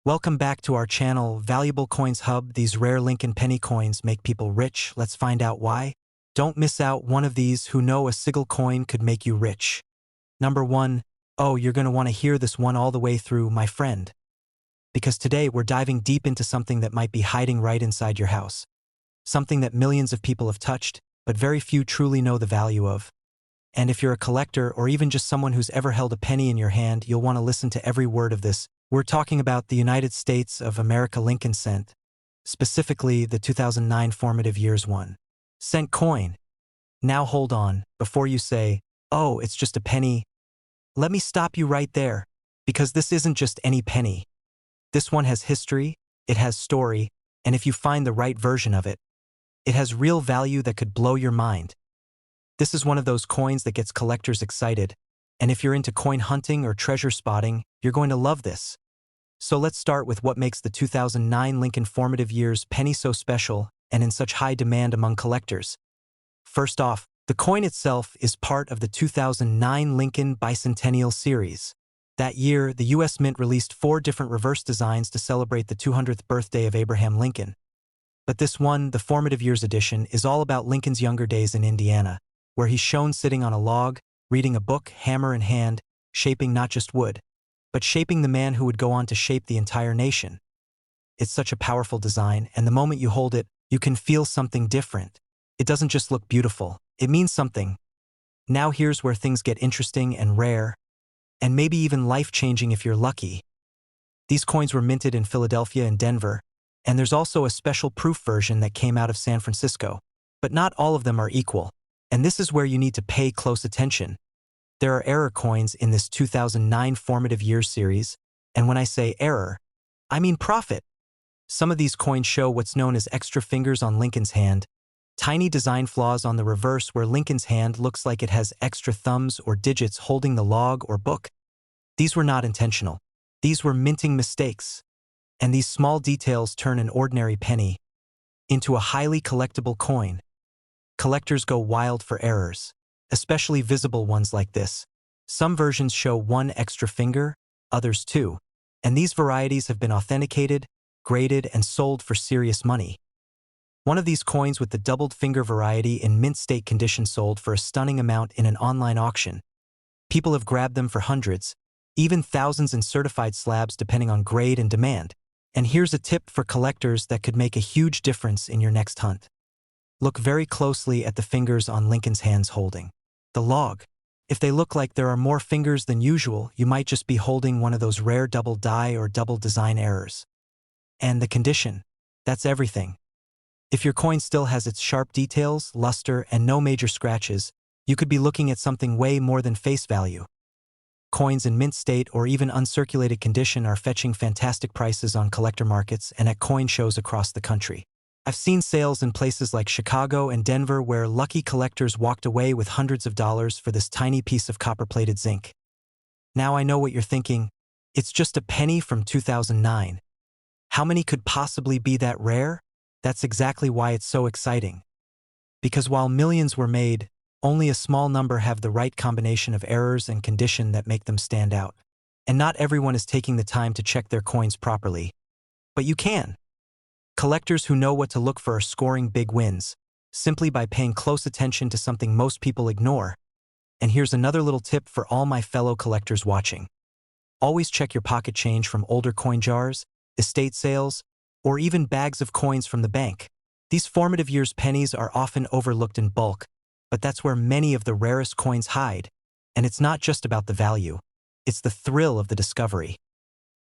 Welcome back to our channel, Valuable Coins Hub. These rare Lincoln penny coins make people rich. Let's find out why. Don't miss out one of these. Who know a single coin could make you rich? Number 1. Oh, you're going to want to hear this one all the way through, my friend. Because today we're diving deep into something that might be hiding right inside your house. Something that millions of people have touched, but very few truly know the value of. And if you're a collector or even just someone who's ever held a penny in your hand, you'll want to listen to every word of this. We're talking about the United States of America Lincoln cent, specifically the 2009 formative years 1 cent coin. Now hold on, before you say, oh, it's just a penny. Let me stop you right there, because this isn't just any penny. This one has history, it has story, and if you find the right version of it, it has real value that could blow your mind. This is one of those coins that gets collectors excited, and if you're into coin hunting or treasure spotting, you're going to love this. So let's start with what makes the 2009 Lincoln formative years penny so special and in such high demand among collectors. First off, the coin itself is part of the 2009 Lincoln Bicentennial Series. That year, the U.S. Mint released 4 different reverse designs to celebrate the 200th birthday of Abraham Lincoln. But this one, the formative years edition, is all about Lincoln's younger days in Indiana, where he's shown sitting on a log, reading a book, hammer in hand, shaping not just wood, but shaping the man who would go on to shape the entire nation. It's such a powerful design, and the moment you hold it, you can feel something different. It doesn't just look beautiful, it means something. Now here's where things get interesting and rare, and maybe even life-changing if you're lucky. These coins were minted in Philadelphia and Denver, and there's also a special proof version that came out of San Francisco. But not all of them are equal, and this is where you need to pay close attention. There are error coins in this 2009 formative years series, and when I say error, I mean profit. Some of these coins show what's known as extra fingers on Lincoln's hand, tiny design flaws on the reverse where Lincoln's hand looks like it has extra thumbs or digits holding the log or book. These were not intentional. These were minting mistakes. And these small details turn an ordinary penny into a highly collectible coin. Collectors go wild for errors, especially visible ones like this. Some versions show 1 extra finger, others 2, and these varieties have been authenticated, graded, and sold for serious money. One of these coins with the doubled finger variety in mint state condition sold for a stunning amount in an online auction. People have grabbed them for hundreds, even thousands in certified slabs depending on grade and demand. And here's a tip for collectors that could make a huge difference in your next hunt. Look very closely at the fingers on Lincoln's hands holding the log. If they look like there are more fingers than usual, you might just be holding one of those rare double die or double design errors. And the condition, that's everything. If your coin still has its sharp details, luster, and no major scratches, you could be looking at something way more than face value. Coins in mint state or even uncirculated condition are fetching fantastic prices on collector markets and at coin shows across the country. I've seen sales in places like Chicago and Denver where lucky collectors walked away with hundreds of dollars for this tiny piece of copper-plated zinc. Now I know what you're thinking. It's just a penny from 2009. How many could possibly be that rare? That's exactly why it's so exciting. Because while millions were made, only a small number have the right combination of errors and condition that make them stand out. And not everyone is taking the time to check their coins properly. But you can. Collectors who know what to look for are scoring big wins, simply by paying close attention to something most people ignore. And here's another little tip for all my fellow collectors watching. Always check your pocket change from older coin jars, estate sales, or even bags of coins from the bank. These formative years pennies are often overlooked in bulk, but that's where many of the rarest coins hide. And it's not just about the value, it's the thrill of the discovery.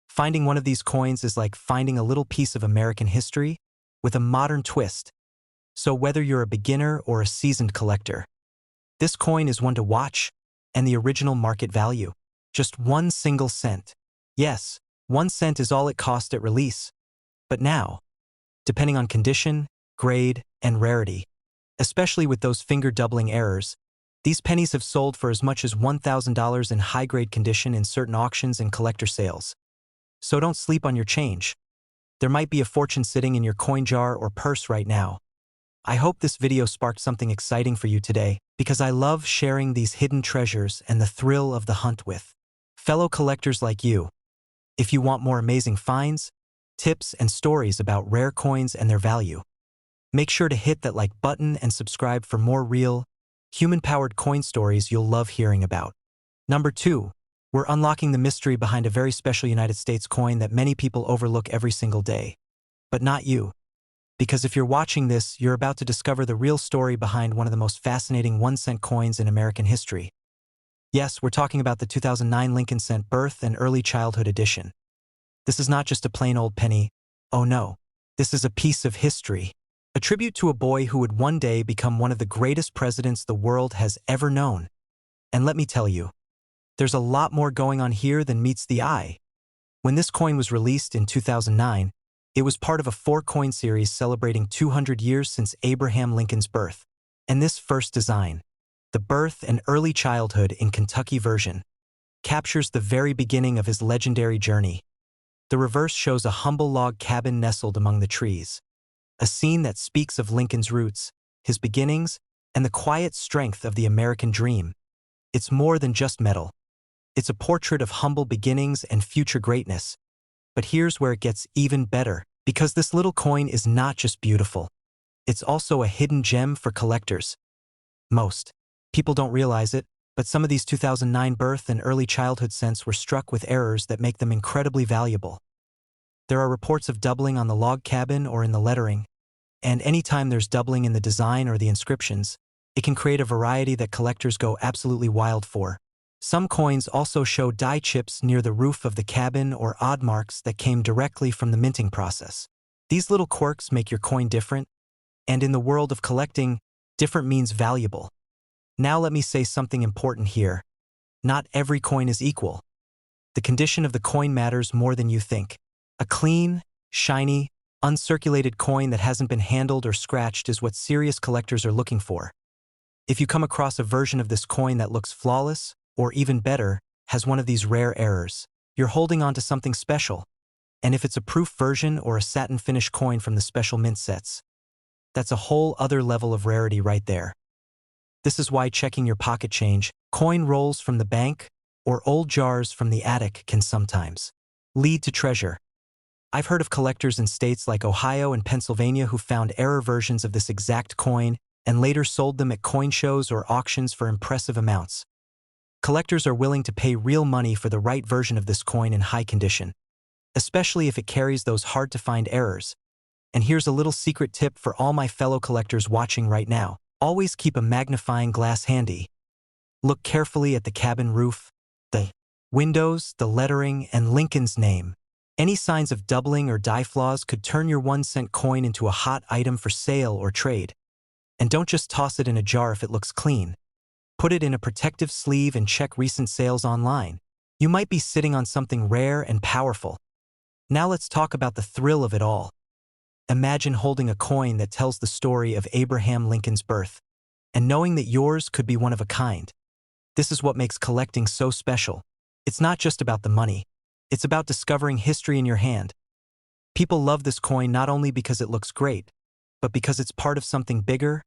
Finding one of these coins is like finding a little piece of American history with a modern twist. So whether you're a beginner or a seasoned collector, this coin is one to watch, and the original market value, just 1 single cent. Yes, 1 cent is all it cost at release. But now, depending on condition, grade, and rarity, especially with those finger-doubling errors, these pennies have sold for as much as $1,000 in high-grade condition in certain auctions and collector sales. So don't sleep on your change. There might be a fortune sitting in your coin jar or purse right now. I hope this video sparked something exciting for you today, because I love sharing these hidden treasures and the thrill of the hunt with fellow collectors like you. If you want more amazing finds, tips, and stories about rare coins and their value, make sure to hit that like button and subscribe for more real, human-powered coin stories you'll love hearing about. Number 2, we're unlocking the mystery behind a very special United States coin that many people overlook every single day. But not you. Because if you're watching this, you're about to discover the real story behind one of the most fascinating 1-cent coins in American history. Yes, we're talking about the 2009 Lincoln Cent Birth and Early Childhood Edition. This is not just a plain old penny. Oh no. This is a piece of history. A tribute to a boy who would one day become one of the greatest presidents the world has ever known. And let me tell you, there's a lot more going on here than meets the eye. When this coin was released in 2009, it was part of a 4-coin series celebrating 200 years since Abraham Lincoln's birth. And this first design, the Birth and Early Childhood in Kentucky version, captures the very beginning of his legendary journey. The reverse shows a humble log cabin nestled among the trees, a scene that speaks of Lincoln's roots, his beginnings, and the quiet strength of the American dream. It's more than just metal. It's a portrait of humble beginnings and future greatness. But here's where it gets even better, because this little coin is not just beautiful. It's also a hidden gem for collectors. Most people don't realize it, but some of these 2009 birth and early childhood cents were struck with errors that make them incredibly valuable. There are reports of doubling on the log cabin or in the lettering, and anytime there's doubling in the design or the inscriptions, it can create a variety that collectors go absolutely wild for. Some coins also show die chips near the roof of the cabin or odd marks that came directly from the minting process. These little quirks make your coin different, and in the world of collecting, different means valuable. Now let me say something important here. Not every coin is equal. The condition of the coin matters more than you think. A clean, shiny, uncirculated coin that hasn't been handled or scratched is what serious collectors are looking for. If you come across a version of this coin that looks flawless, or even better, has one of these rare errors, you're holding on to something special. And if it's a proof version or a satin finish coin from the special mint sets, that's a whole other level of rarity right there. This is why checking your pocket change, coin rolls from the bank, or old jars from the attic can sometimes lead to treasure. I've heard of collectors in states like Ohio and Pennsylvania who found error versions of this exact coin and later sold them at coin shows or auctions for impressive amounts. Collectors are willing to pay real money for the right version of this coin in high condition, especially if it carries those hard-to-find errors. And here's a little secret tip for all my fellow collectors watching right now. Always keep a magnifying glass handy. Look carefully at the cabin roof, the windows, the lettering, and Lincoln's name. Any signs of doubling or die flaws could turn your 1-cent coin into a hot item for sale or trade. And don't just toss it in a jar if it looks clean. Put it in a protective sleeve and check recent sales online. You might be sitting on something rare and powerful. Now let's talk about the thrill of it all. Imagine holding a coin that tells the story of Abraham Lincoln's birth, and knowing that yours could be one of a kind. This is what makes collecting so special. It's not just about the money. It's about discovering history in your hand. People love this coin not only because it looks great, but because it's part of something bigger,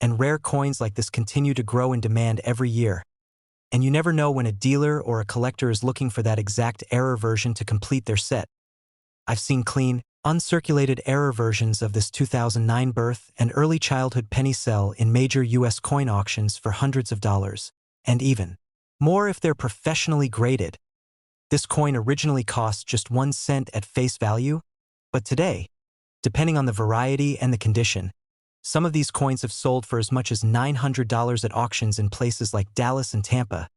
and rare coins like this continue to grow in demand every year. And you never know when a dealer or a collector is looking for that exact error version to complete their set. I've seen clean, uncirculated error versions of this 2009 birth and early childhood penny sell in major US coin auctions for hundreds of dollars, and even more if they're professionally graded. This coin originally cost just 1 cent at face value, but today, depending on the variety and the condition, some of these coins have sold for as much as $900 at auctions in places like Dallas and Tampa.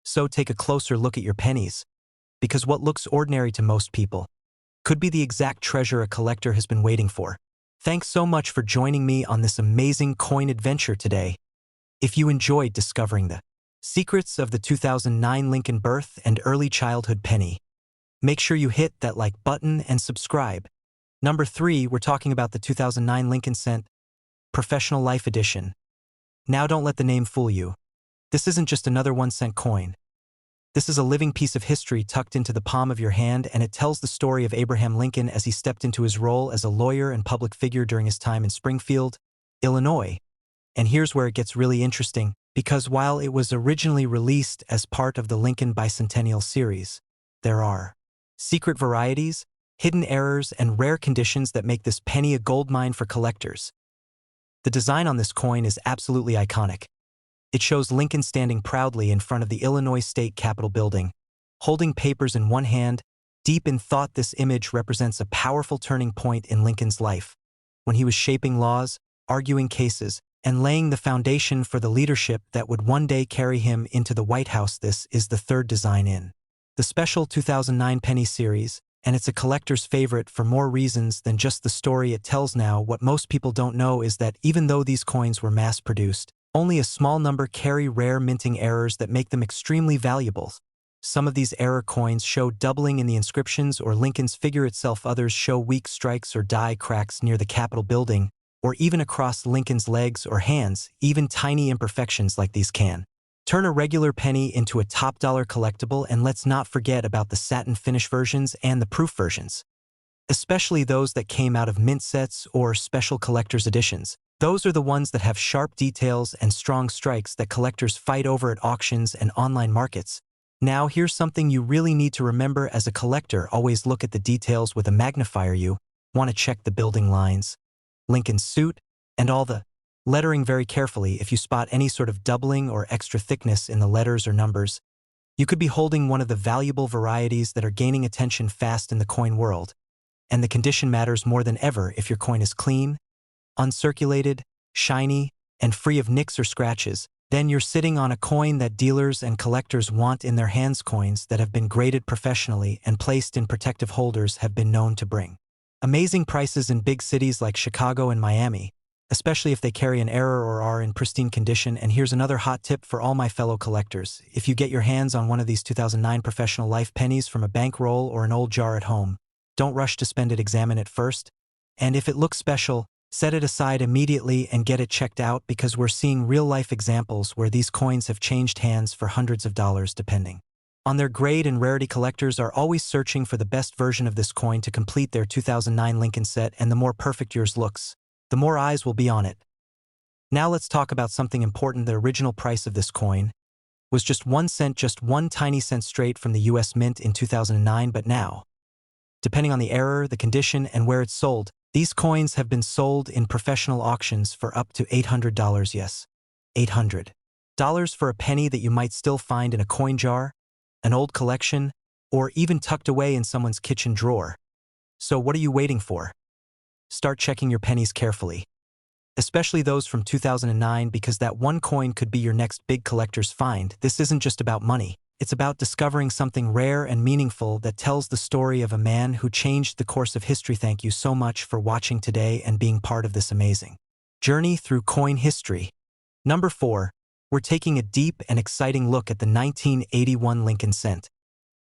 So take a closer look at your pennies, because what looks ordinary to most people could be the exact treasure a collector has been waiting for. Thanks so much for joining me on this amazing coin adventure today. If you enjoyed discovering the secrets of the 2009 Lincoln birth and early childhood penny, make sure you hit that like button and subscribe. Number 3, we're talking about the 2009 Lincoln Cent Professional Life Edition. Now don't let the name fool you. This isn't just another 1-cent coin. This is a living piece of history tucked into the palm of your hand, and it tells the story of Abraham Lincoln as he stepped into his role as a lawyer and public figure during his time in Springfield, Illinois. And here's where it gets really interesting, because while it was originally released as part of the Lincoln Bicentennial series, there are secret varieties, hidden errors, and rare conditions that make this penny a goldmine for collectors. The design on this coin is absolutely iconic. It shows Lincoln standing proudly in front of the Illinois State Capitol building, holding papers in one hand. Deep in thought, this image represents a powerful turning point in Lincoln's life, when he was shaping laws, arguing cases, and laying the foundation for the leadership that would one day carry him into the White House. This is the third design in the special 2009 penny series, and it's a collector's favorite for more reasons than just the story it tells. Now, what most people don't know is that even though these coins were mass-produced, only a small number carry rare minting errors that make them extremely valuable. Some of these error coins show doubling in the inscriptions or Lincoln's figure itself. Others show weak strikes or die cracks near the Capitol building, or even across Lincoln's legs or hands. Even tiny imperfections like these can turn a regular penny into a top-dollar collectible. And let's not forget about the satin finish versions and the proof versions, especially those that came out of mint sets or special collector's editions. Those are the ones that have sharp details and strong strikes that collectors fight over at auctions and online markets. Now, here's something you really need to remember as a collector: always look at the details with a magnifier. You want to check the building lines, Lincoln's suit, and all the lettering very carefully. If you spot any sort of doubling or extra thickness in the letters or numbers, you could be holding one of the valuable varieties that are gaining attention fast in the coin world. And the condition matters more than ever. If your coin is clean, uncirculated, shiny, and free of nicks or scratches, then you're sitting on a coin that dealers and collectors want in their hands. Coins that have been graded professionally and placed in protective holders have been known to bring amazing prices in big cities like Chicago and Miami, especially if they carry an error or are in pristine condition. And here's another hot tip for all my fellow collectors: if you get your hands on one of these 2009 professional life pennies from a bankroll or an old jar at home, don't rush to spend it. Examine it first, and if it looks special, set it aside immediately and get it checked out, because we're seeing real-life examples where these coins have changed hands for hundreds of dollars depending on their grade and rarity. Collectors are always searching for the best version of this coin to complete their 2009 Lincoln set, and the more perfect yours looks, the more eyes will be on it. Now let's talk about something important. The original price of this coin was just 1 cent, just 1 tiny cent straight from the US Mint in 2009, but now, depending on the error, the condition, and where it's sold, these coins have been sold in professional auctions for up to $800. Yes, $800 for a penny that you might still find in a coin jar, an old collection, or even tucked away in someone's kitchen drawer. So what are you waiting for? Start checking your pennies carefully, especially those from 2009, because that one coin could be your next big collector's find. This isn't just about money. It's about discovering something rare and meaningful that tells the story of a man who changed the course of history. Thank you so much for watching today and being part of this amazing journey through coin history. Number 4, we're taking a deep and exciting look at the 1981 Lincoln cent.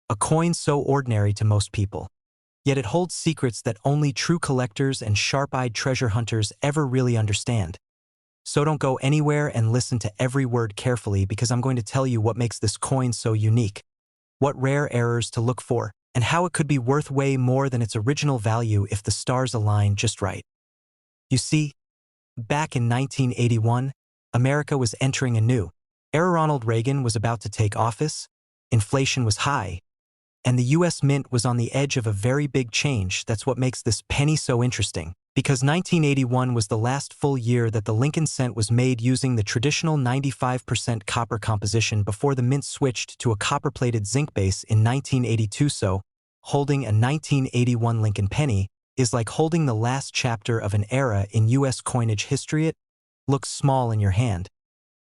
A coin so ordinary to most people, yet it holds secrets that only true collectors and sharp-eyed treasure hunters ever really understand. So don't go anywhere and listen to every word carefully, because I'm going to tell you what makes this coin so unique, what rare errors to look for, and how it could be worth way more than its original value if the stars align just right. You see, back in 1981, America was entering a new era. Ronald Reagan was about to take office, inflation was high, and the US Mint was on the edge of a very big change. That's what makes this penny so interesting, because 1981 was the last full year that the Lincoln cent was made using the traditional 95% copper composition before the mint switched to a copper-plated zinc base in 1982. So, holding a 1981 Lincoln penny is like holding the last chapter of an era in US coinage history. It looks small in your hand,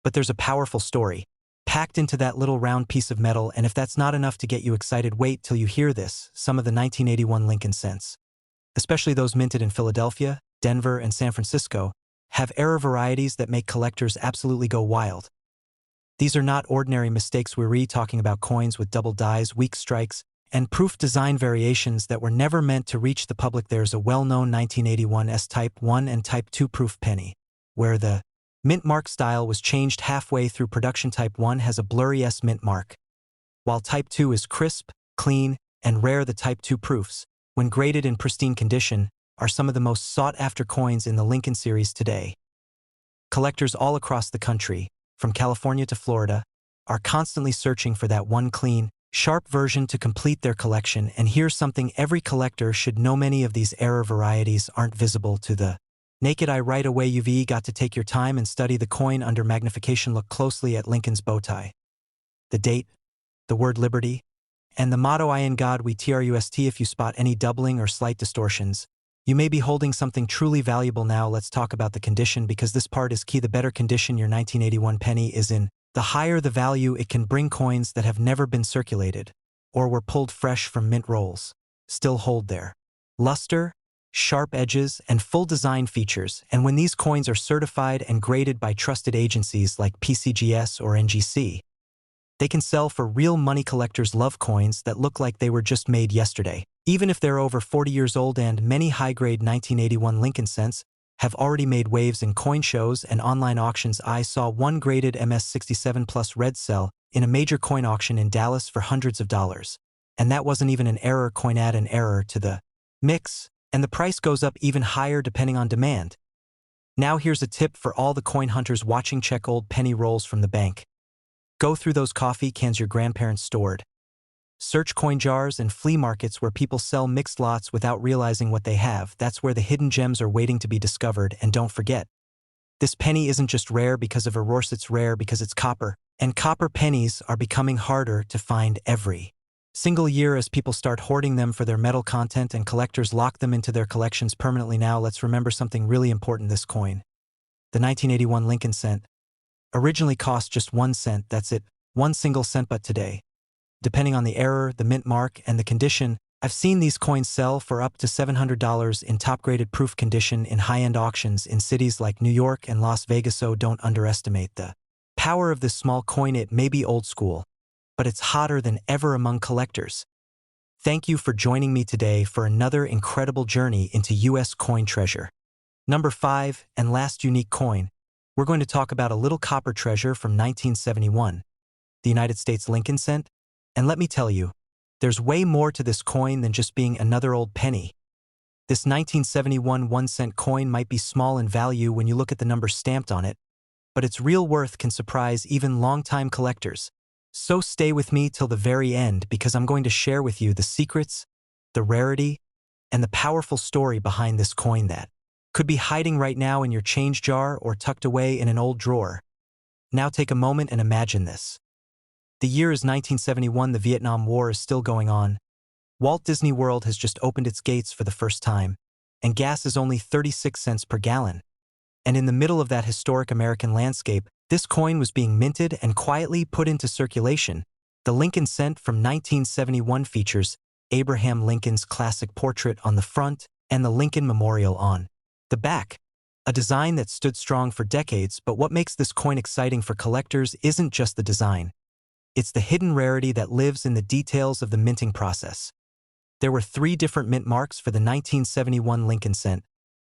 but there's a powerful story packed into that little round piece of metal. And if that's not enough to get you excited, wait till you hear this. Some of the 1981 Lincoln cents, especially those minted in Philadelphia, Denver, and San Francisco, have error varieties that make collectors absolutely go wild. These are not ordinary mistakes. We're talking about coins with double dies, weak strikes, and proof design variations that were never meant to reach the public. There's a well-known 1981 S Type 1 and Type 2 proof penny, where the mint mark style was changed halfway through production. Type 1 has a blurry S mint mark, while Type 2 is crisp, clean, and rare. The Type 2 proofs, when graded in pristine condition, are some of the most sought-after coins in the Lincoln series today. Collectors all across the country, from California to Florida, are constantly searching for that one clean, sharp version to complete their collection, and here's something every collector should know: many of these error varieties aren't visible to the naked eye right away. You've got to take your time and study the coin under magnification. Look closely at Lincoln's bow tie, the date, the word liberty, and the motto "I in God we trust." If you spot any doubling or slight distortions, you may be holding something truly valuable. Now let's talk about the condition, because this part is key. The better condition your 1981 penny is in, the higher the value it can bring. Coins that have never been circulated or were pulled fresh from mint rolls still hold their luster, sharp edges, and full design features. And when these coins are certified and graded by trusted agencies like PCGS or NGC, they can sell for real money. Collectors love coins that look like they were just made yesterday, even if they're over 40 years old, and many high-grade 1981 Lincoln cents have already made waves in coin shows and online auctions. I saw one graded MS67 Plus red sell in a major coin auction in Dallas for hundreds of dollars. And that wasn't even an error coin. Add an error to the mix, and the price goes up even higher depending on demand. Now here's a tip for all the coin hunters watching: check old penny rolls from the bank. Go through those coffee cans your grandparents stored. Search coin jars and flea markets where people sell mixed lots without realizing what they have. That's where the hidden gems are waiting to be discovered. And don't forget, this penny isn't just rare because of Obverse, it's rare because it's copper. And copper pennies are becoming harder to find every single year as people start hoarding them for their metal content and collectors lock them into their collections permanently. Now let's remember something really important: this coin, the 1981 Lincoln cent, originally cost just 1 cent. That's it, 1 single cent. But today, depending on the error, the mint mark, and the condition, I've seen these coins sell for up to $700 in top-graded proof condition in high-end auctions in cities like New York and Las Vegas. So don't underestimate the power of this small coin. It may be old school, but it's hotter than ever among collectors. Thank you for joining me today for another incredible journey into U.S. coin treasure. Number 5 and last unique coin, we're going to talk about a little copper treasure from 1971, the United States Lincoln cent. And let me tell you, there's way more to this coin than just being another old penny. This 1971 1-cent coin might be small in value when you look at the number stamped on it, but its real worth can surprise even longtime collectors. So stay with me till the very end, because I'm going to share with you the secrets, the rarity, and the powerful story behind this coin that could be hiding right now in your change jar or tucked away in an old drawer. Now take a moment and imagine this. The year is 1971. The Vietnam War is still going on. Walt Disney World has just opened its gates for the first time, and gas is only 36 cents per gallon. And in the middle of that historic American landscape, this coin was being minted and quietly put into circulation. The Lincoln cent from 1971 features Abraham Lincoln's classic portrait on the front and the Lincoln Memorial on the back, a design that stood strong for decades. But what makes this coin exciting for collectors isn't just the design. It's the hidden rarity that lives in the details of the minting process. There were 3 different mint marks for the 1971 Lincoln cent: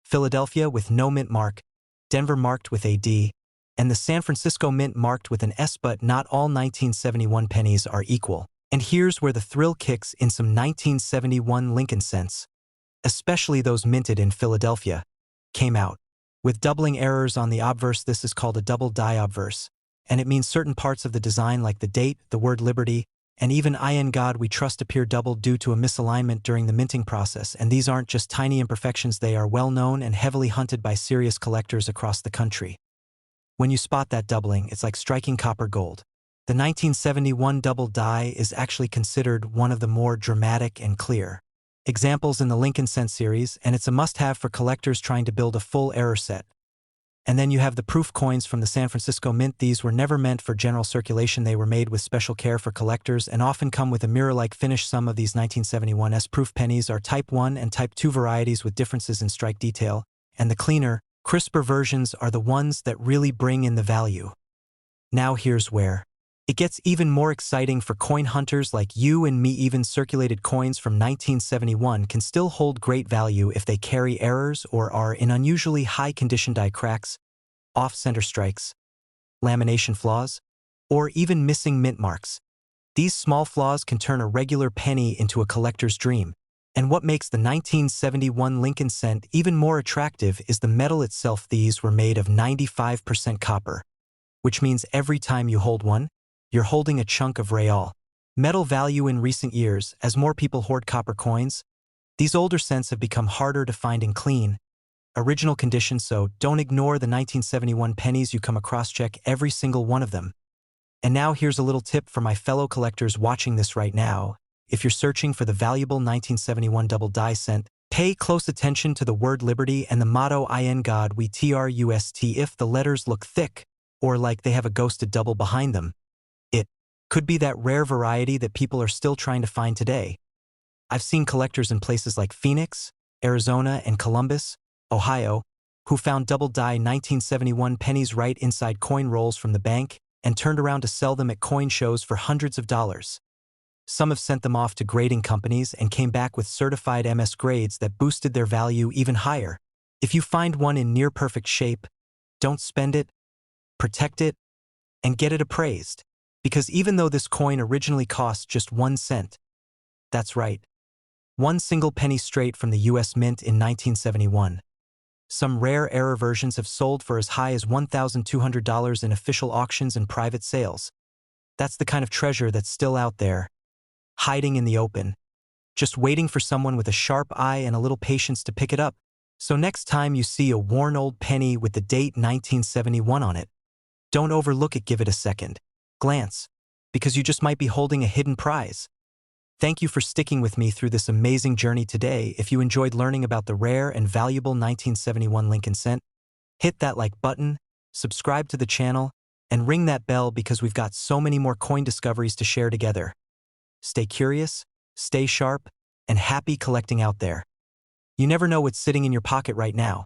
Philadelphia with no mint mark, Denver marked with a D, and the San Francisco mint marked with an S. But not all 1971 pennies are equal. And here's where the thrill kicks in: some 1971 Lincoln cents, especially those minted in Philadelphia, came out with doubling errors on the obverse. This is called a double die obverse, and it means certain parts of the design like the date, the word liberty, and even "I in God we trust" appear doubled due to a misalignment during the minting process. And these aren't just tiny imperfections, they are well known and heavily hunted by serious collectors across the country. When you spot that doubling, it's like striking copper gold. The 1971 double die is actually considered one of the more dramatic and clear examples in the Lincoln cent series, and it's a must-have for collectors trying to build a full error set. And then you have the proof coins from the San Francisco Mint. These were never meant for general circulation. They were made with special care for collectors and often come with a mirror-like finish. Some of these 1971's proof pennies are Type 1 and Type 2 varieties with differences in strike detail, and the cleaner, crisper versions are the ones that really bring in the value. Now here's where it gets even more exciting for coin hunters like you and me. Even circulated coins from 1971 can still hold great value if they carry errors or are in unusually high condition: die cracks, off-center strikes, lamination flaws, or even missing mint marks. These small flaws can turn a regular penny into a collector's dream. And what makes the 1971 Lincoln cent even more attractive is the metal itself. These were made of 95% copper, which means every time you hold one, you're holding a chunk of real. Metal value in recent years, as more people hoard copper coins, these older cents have become harder to find and clean. Original condition, so don't ignore the 1971 pennies you come across, check every single one of them. And now here's a little tip for my fellow collectors watching this right now. If you're searching for the valuable 1971 double die cent, pay close attention to the word liberty and the motto in God we trust. If the letters look thick, or like they have a ghosted double behind them, it could be that rare variety that people are still trying to find today. I've seen collectors in places like Phoenix, Arizona, and Columbus, Ohio, who found double die 1971 pennies right inside coin rolls from the bank and turned around to sell them at coin shows for hundreds of dollars. Some have sent them off to grading companies and came back with certified MS grades that boosted their value even higher. If you find one in near-perfect shape, don't spend it, protect it, and get it appraised. Because even though this coin originally cost just 1 cent, that's right, one single penny straight from the US Mint in 1971. Some rare error versions have sold for as high as $1,200 in official auctions and private sales. That's the kind of treasure that's still out there, hiding in the open, just waiting for someone with a sharp eye and a little patience to pick it up. So next time you see a worn old penny with the date 1971 on it, don't overlook it, give it a second glance, because you just might be holding a hidden prize. Thank you for sticking with me through this amazing journey today. If you enjoyed learning about the rare and valuable 1971 Lincoln cent, hit that like button, subscribe to the channel, and ring that bell because we've got so many more coin discoveries to share together. Stay curious, stay sharp, and happy collecting out there. You never know what's sitting in your pocket right now.